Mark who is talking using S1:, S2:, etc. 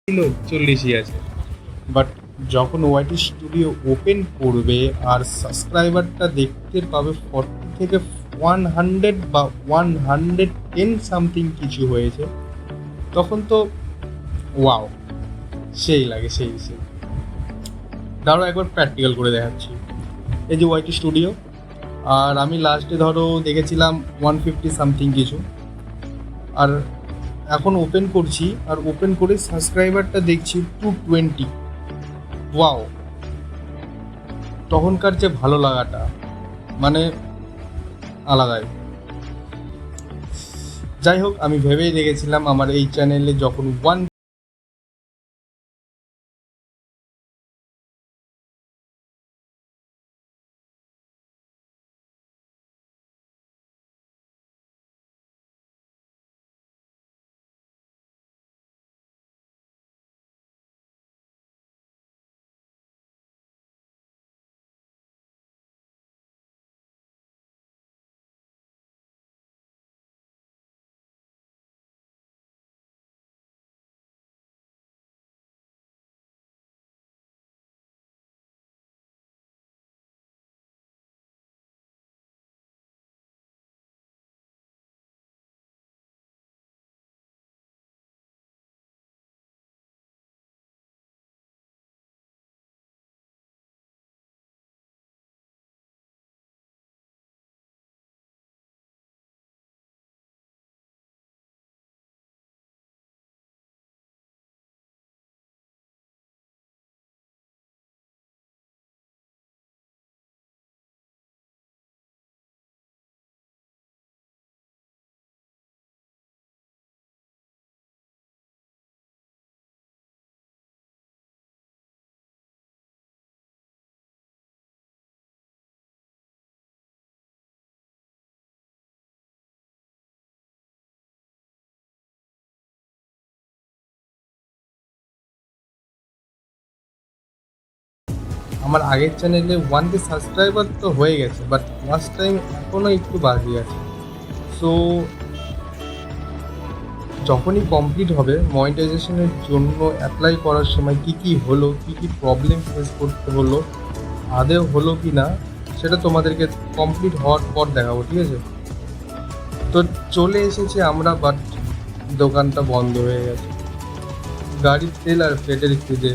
S1: ছিল 40ই আছে। বাট যখন ওয়াইটি স্টুডিও ওপেন করবে আর সাবস্ক্রাইবারটা দেখতে পাবে 40 থেকে 100 বা 110 সামথিং কিছু হয়েছে, তখন তো ওয়াও, সেই লাগে, সেই সেই। ধরো একবার প্র্যাকটিক্যাল করে দেখাচ্ছি। এই যে ওয়াইটি স্টুডিও, আর আমি লাস্টে ধরো দেখেছিলাম 150 সামথিং কিছু, আর এখন ওপেন করছি, আর ওপেন করে সাবস্ক্রাইবারটা দেখছি 220। ওয়াও, তখনকার যে ভালো লাগাটা মানে আলাদাই। যাই হোক, আমি ভেবেই রেখেছিলাম আমার এই চ্যানেলে যখন আমার আগের চ্যানেলে 1K সাবস্ক্রাইবার তো হয়ে গেছে, বাট ওয়াচ টাইম এখনও একটু বাকি আছে। সো যখনই কমপ্লিট হবে, মনিটাইজেশনের জন্য অ্যাপ্লাই করার সময় কি কি হলো, কি কি প্রবলেম ফেস করতে হলো, আদেও হলো কি না, সেটা তোমাদেরকে কমপ্লিট হওয়ার পর দেখাবো, ঠিক আছে? তো চলে এসেছি আমরা, বাট দোকানটা বন্ধ হয়ে গেছে। গাড়ির তেল আর পেটের খিদে